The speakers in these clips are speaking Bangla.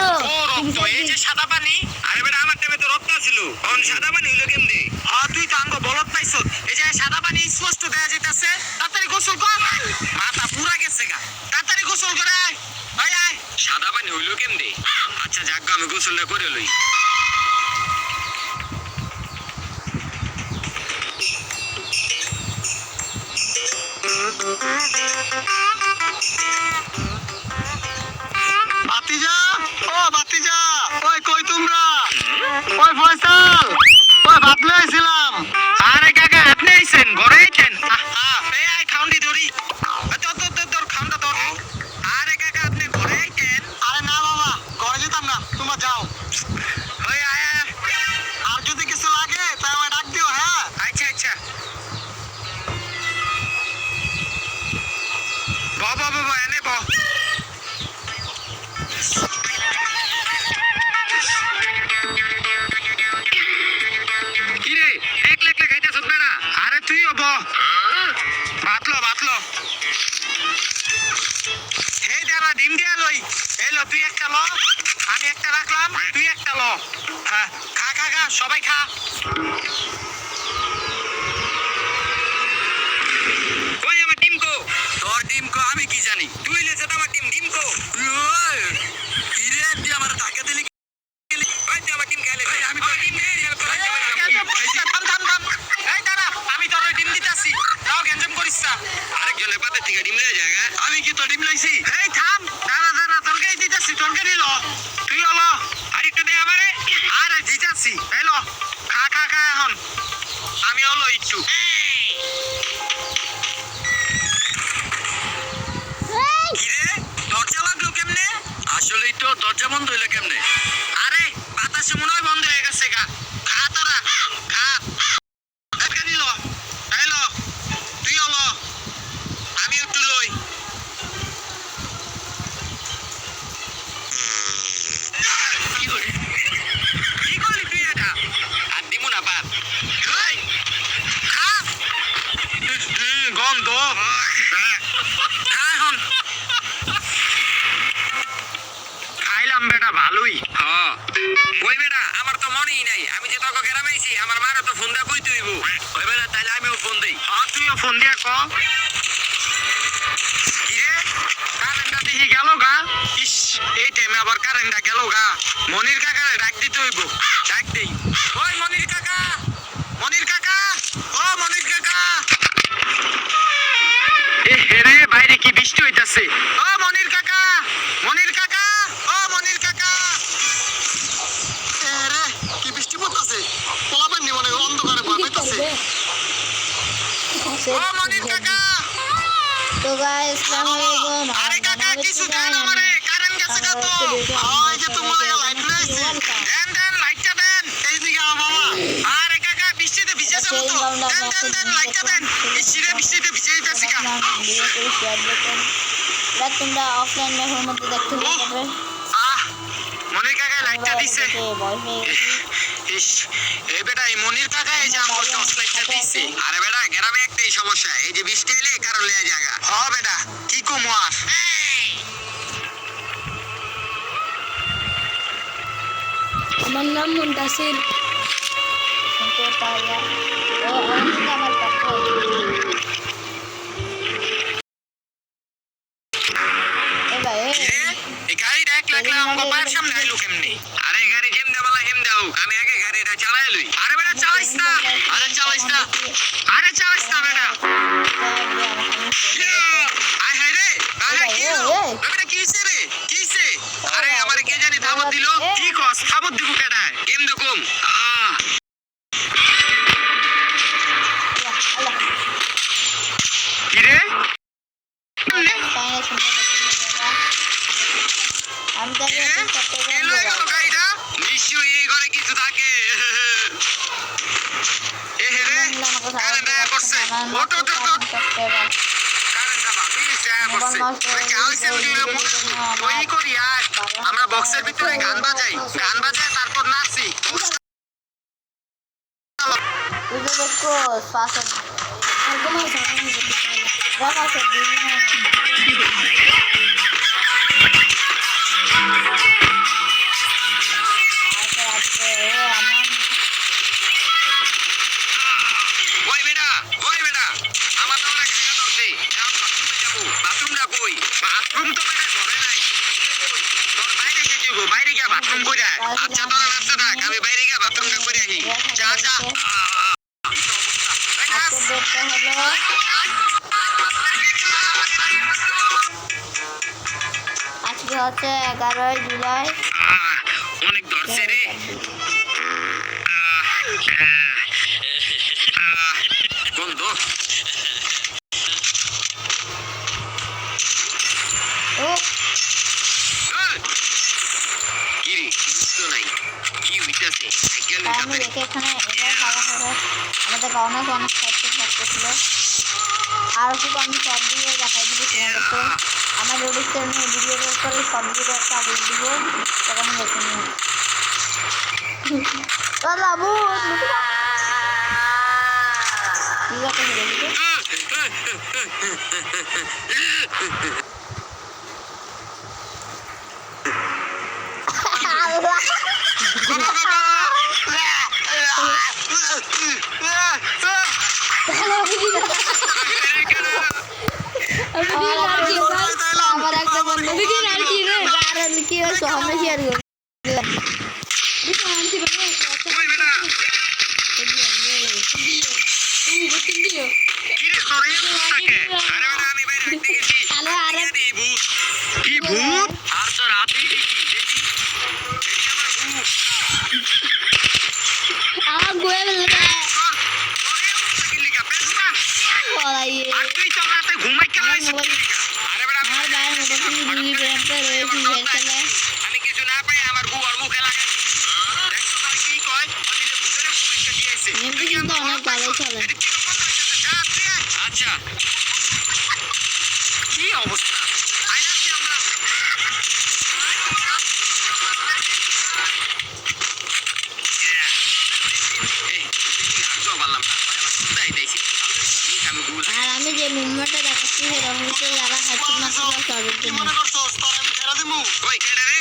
করো রক্ত এই যে সাদা পানি আরে বেটা আমার টেবে তো রক্ত ছিল কোন সাদা পানি হইলো কেমনে তুই তো আঙ্গ বলত পাইছ এই যে সাদা পানি স্পষ্ট দেখা যাইতাছে তাড়াতাড়ি গোসল কর মাথা পুরা গেছে গা তাড়াতাড়ি গোসল করে আয় আয় আয় সাদা পানি হইলো কেমনে আচ্ছা যাক আমি গোসলটা করে লই বাতিজা ও বাতিজা ওই কই তোমরা ওই ফয়সাল ওই ভাত লইছিলাম আরে কাকা আপনি আইছেন ঘরে আইছেন এই আই খাউন্ডি ধরি তোর খাউন্ডা ধর আরে কাকা আপনি ঘরে আইছেন আরে না বাবা ঘরে যেতাম না তোমরা যাও ওই আয় আর যদি কিছু লাগে তাই আমায় ডাক দিও হ্যাঁ আচ্ছা আচ্ছা বাবা বাবা এনে বা কিরে একলা একলা খাইতাছ না আরে তুইও ব ভাতলো হে দাঁড়া ডিম দিয়া লই এলো তুই একটা ল আমি একটা রাখলাম তুই একটা ল হ্যাঁ খা খা খা সবাই খা ওই আমার ডিম কো তোর ডিম কো আমি কি জানি তুই লেছে আমার ডিম কো কিরে তুই আমার টাকা দিলি ওই তুই আমার ডিম খেলে আমি তো ডিম এই দাঁড়া আমি তোর ডিম দিতাছি তাও গেঞ্জম করিস না আরেকজনের পাতে থেকে ডিম লয়ে জায়গা আমি কি তোর ডিম লইছি এই থাম দাঁড়া তরকারি দিতাছি তরকারি ল তুই ল আর একটু দে আমারে আরে দিতাছি এই ল খা এখন আমি হলো একটু কিরে দরজা লাগলো কেমনে আসলেই তো দরজা বন্ধ হইলো কেমনে আরে বাতাসে মনে হয় বন্ধ হয়ে গেছে গা খা তোরা খা তরকারি ল এই ল তুই ল আমি একটু লই কি করলি তুই এটা আর দিমু না বাদ খা গন্ধ এখন খাইলাম বেটা ভালোই ওই বেটা আমার তো মনেই নাই আমি যে তোকে গ্রামে আইছি আমার মারা তো ফোন দা কই তুইব ওই বেটা তাইলে আমিও ফোন দেই তুইও ফোন দিয়া ক কিরে কারেন্টটা দেখি গেল গা ইস এই টাইমে আবার কারেন্টটা গেল গা মনির কাকারে ডাক দিতে হইব ডাক দেই ওই মনির কাকা ও মনির কাকা এ হেরে বাইরে কি বৃষ্টি হইতাছে ও মনির কাকা ও মনির কাকা এরে কি বৃষ্টি পড়তাছে পোলাপান নি মনে অন্ধকারে ভয় পাইতাছে ও মনির কাকা তো গাইস আসসালামু আলাইকুম আরে কাকা কিছু দেন আমারে কারেন্ট গেছে গা তো ওই যে তোমার লাগা লাইট লইছি দেন লাইটটা দেন এই দিকে আও বাবা আরে কাকা বৃষ্টিতে ভিজে যাবো তো দেন লাইটটা দেন বৃষ্টিতে ভিজে যাইতাছি গা ভিডিও করে শেয়ার করুন তোমরা অফলাইন মেহের মধ্যে দেখতে পারবে মনির কাকা লাইটটা দিছে ইস এই বেটা এই মনির কাকা এই যে আমার টর্চ লাইটটা দিছে আরে বেটা গ্রামে একটাই সমস্যা এই যে বৃষ্টি এলে কারণ লয়ে জায়গা বেটা কি কমু আর আমার নাম মুনতাসির তো তাইয়া ও অনেক আমার কাছে এই গাড়ি দেখ লাগলা আমগো পায়ের সামনে আইলো কেমনে আরে গাড়ি যেমনে বলা হেমদে হোক আমি আগে গাড়িটা চালাই লই আরে বেটা চালাইস না বেটা আয় হায় রে কি হলো বেটা কিছে রে আরে আমারে কে জানি থাবত দিল কি কস থাবত দিব কেডা কেমনে কম কি রে আমি তো গাড়িটা নিশ্চয়ই এই ঘরে কিছু থাকে কারেন্টটা করছে ওটো কারেন্টটা ভাবিস করছে ওই করি আর আমরা বক্সের ভিতরে গান বাজাই তারপর নাচি আজকে ডেটটা হলো আজকে হচ্ছে 11ই জুলাই অনেক ধরছে রে। বন্ধ ও কি রে বুঝতো নাই কি হইতাছে তাই আমি রেখে এখানে এটা খাওয়া করে আমাদের অনেক সাইড থাকতেছিল আর কিছু আমি সব দিয়ে দেখাই দিব তোমাদেরকে আমার ইউটিউব চ্যানেলে ভিডিও করে সব ভিডিও একটা আপলোড দিব তখন দেখে নিও বাবু ঠিক আছে ভিডিও আমার একটা বন্ধু কি হয়েছে আমরা শেয়ার করবো কি ভূত আর তো রাতেই দেখি আমার গোয়ে ঘুমাই কেন আমার বাইরে মোটামুটি দুই ব্যাংকে রয়েছে খেলে আমি কিছু না পাই আমার বউ আর মুখে লাগাই দেখো তার কি কয় অদিনে ভিতরে ঘুমাইতে দিয়েছে এমনি কিন্তু অনেক ভালো চলে আচ্ছা কি অবস্থা আইনাছি আমরা আর আমি যে মুভমেন্টটা দেখাচ্ছি সেটা হচ্ছে যারা হ্যাট্রিক মারছিল তাদের জন্য মনে করছস তোর আমি ছেড়ে দিমু ওই কেডা রে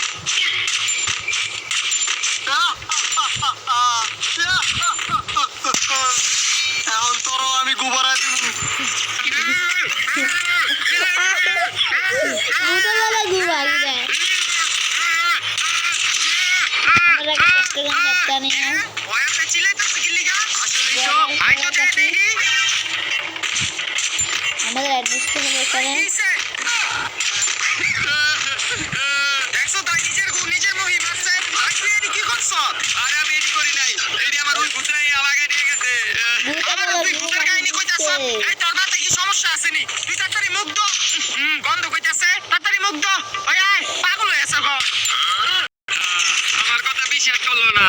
এখন তোরও আমি গুবারা দিমু ছোটবেলা ঘুমালি দেয় আমরা একটা চট্টগ্রাম যাত্রা নিয়ে ওয়াতে চিল্লাইতেছ কি লিগা আসলে তো আইতো দেখি আমাদের অ্যাড্রেস থেকে এখানে দেখছো তাই নিজের মহিমা আছে আর তুই এডি কি করছ আরে আমি এডি করি নাই এডি আমার ওই ভূতরাই আমাকে নিয়ে গেছে আমার তুই ভূতের কাহিনী কইতাছ এই তোর মাথায় কি সমস্যা আছে নি তুই তাড়াতাড়ি মুখ দাও গন্ধ কইতাছে তাড়াতাড়ি মুখ দাও ওই আয় পাগল হয়েছে গো আমার কথা বিশ্বাস করলো না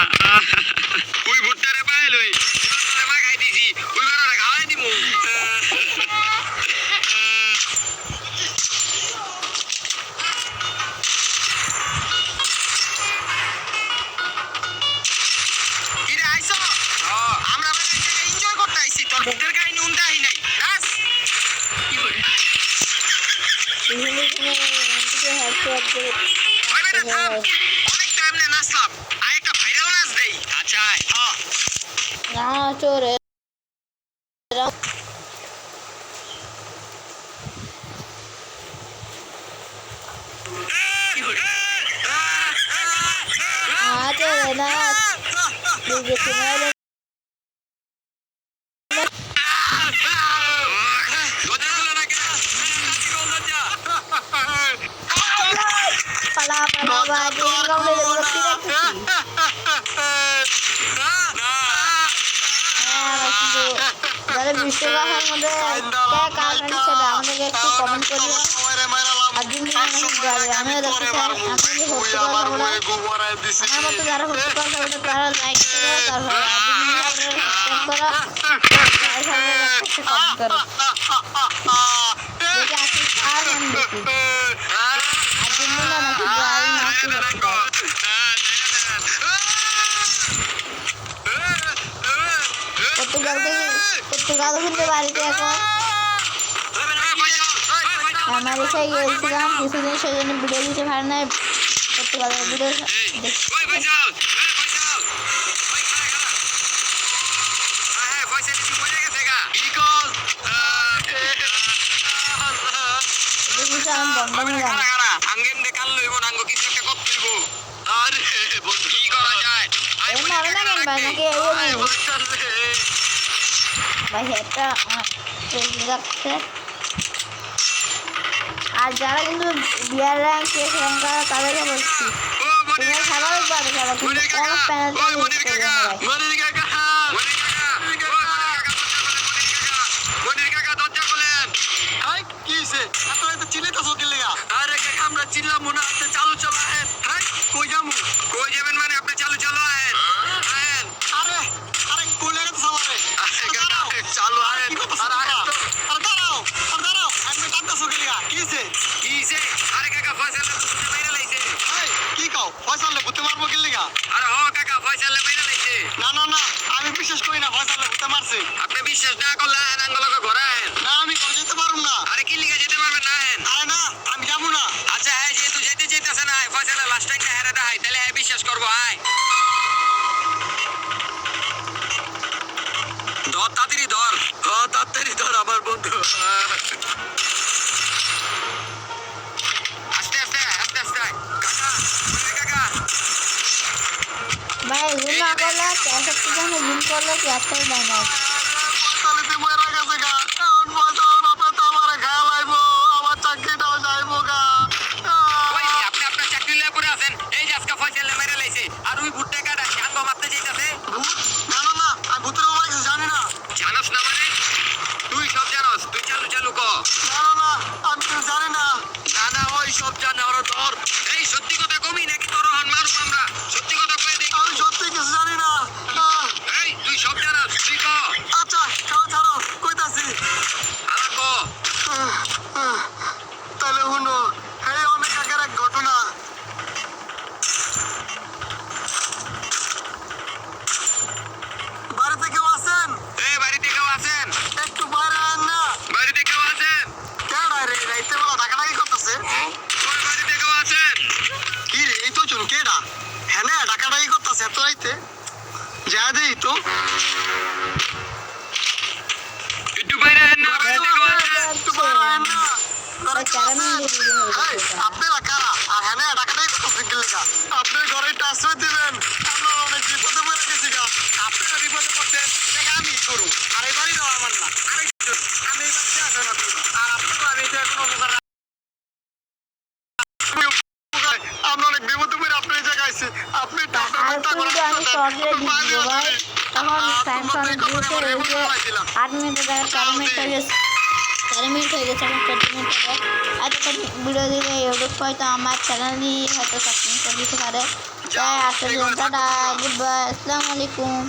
ওই ভূতটারে পাইলই তোরে মাখাই দিছি ওই বেড়ারে খাওয়াই দিমু কিরে আইছো আমরা মানে এনজয় করতে আইছি তোর ভূতের কাহিনী উনতে আই নাই বাস কি করে ওই বেটা থাম অনেক টাইম না নাচলাম আয় একটা ভাইরাল নাচ দেই আচ্ছা হ্যাঁ না চোরে চোরে না পালা যারা বৃষ্টি বাসার মধ্যে কার সেটা আমাদেরকে একটু কমেন্ট করিও আর দিন আমিও দেখতে চাই আমি সত্যি কথা বলা আমার মতো যারা সত্যি কথা বলে তারা লাইক করো তারপর করো কমেন্ট করো দেখে আসি আর আমি দেখি আর দিন না নাকি যাই নাকি পর্তুগাল কিন্তু বাড়িতে এখন আমেরিকায় গিয়েছিলাম কিছুদিন সেই জন্য ভিডিও দিতে পারে না পর্তুগালের ভিডিও আমি বন্ধ কি করা যায় নাকি ভাই এটা যাচ্ছে। আর যারা কিন্তু বিয়ার র্যাঙ্ক কেস র্যাঙ্ক তাদেরকে বলছি তোমরা স্বাভাবিকভাবে খেলো কিন্তু কোনো প্যানেলটা ইউজ করবে না ভাই। চালু চালু কই যাবো কই যাবেন মানে আপনি চালু চালু আহেন আরে আরে কোলে গেছে আমারে চালু আহেন আরে আরে দাঁড়াও আমি টাকা সকে লিয়া কিছে আরে কাকা ফয়সাল তো সুতে মেরে লাইছে কি কও ফয়সাল ভূতে মারবো কি লিগা আরে হ কাকা ফয়সাল মেরে লাইছে না না না আমি বিশ্বাস করি না ফয়সাল ভূতে মারছে আপনি বিশ্বাস না করলে আঙ্গলকে ঘোরায়েন না আমি ঘর যেতে পারুম না আরে কি লিগা যেতে পারবেন না আরে না আমি যাবো না আচ্ছা হ্যাঁ যেহেতু যেতে চাইতেছে না ফয়সাল লাস্ট টাইম হেরে দেয় তাহলে হ্যাঁ বিশ্বাস করবো আয় ধর তাড়াতাড়ি ধর আমার বন্ধু আস্তে আস্তে কাকা ভাই গুণ না করলে 63 জনে গুণ করলে কি একটা দেয় না। পয়সালিতে মরে গেছে গা এখন পয়সা বাপে তো আমারে খাওয়া লাইবো আমার চাকরিটাও যাইবো গা ওই আপনি আপনার চাকরি লয়ে পড়ে আছেন এই যে আজকে ফয়সাল মেরে লাইছে আর ওই ভুট্টা কাটা জানবো মারতে যাইতাছে না না না আমি ভূতের বাবা কিছু জানি না জানোস না মানে তুই সব জানোস তুই চালু চালু ক না না না আমি কিছু জানি না না না ওই সব জানে ওরা তোর এই সত্যি কথা কমি নাকি তোর হন মারুম আমরা সত্যি কথা কই দেখ আমি সত্যি কিছু জানি না এই তুই সব জানোস তুই ক আচ্ছা ছাড়ো কইতাছি আর ক তাহলে শুনো এই অনেক আগের এক ঘটনা বাড়িতে কেউ আছেন বাড়িতে কেউ আছেন একটু বাইরে আন না বাড়িতে কেউ আছেন কেডা রে রাইতে বেলা ডাকাডাকি করতেছে ওই বাড়িতে কেউ আছেন কি রে এই তো চুন কেডা হ্যাঁ না ডাকাডাকি করতেছে এত রাইতে যা দেই তো একটু বাইরে আন না বাড়িতে কেউ আছেন একটু বাইরে আন না আপনারা কারা আর হ্যাঁ ডাকাডাকি করতেছে কি লেখা আপনি ঘরে ট্রান্সফার দিবেন আমরা অনেক বিপদে পড়ে গেছি গা আপনারা বিপদে পড়ছেন এটা আমি করুন আর এই বাড়ি আমার না আরে আমি এই বাড়িতে আসেন আপনি আর আপনাকে আমি এটা কোনো উপকার আমরা অনেক বিপদে পড়ে আপনার এই জায়গায় আছি আপনি আর কিন্তু আমি শর্টে দিচ্ছি ভাই তখন টাইম অনেক দিয়েছে এই যে 8 মিনিটের জায়গায় 4 মিনিট হয়ে গেছে 4 মিনিট হয়ে গেছে এখন 4 মিনিট হবে এতটা ভিডিও দিলে ইউটিউব হয়তো আমার চ্যানেলই হয়তো সাবস্ক্রাইব করে দিতে পারে তাই আজকের জন্য টাটা গুড বাই আসসালামু আলাইকুম।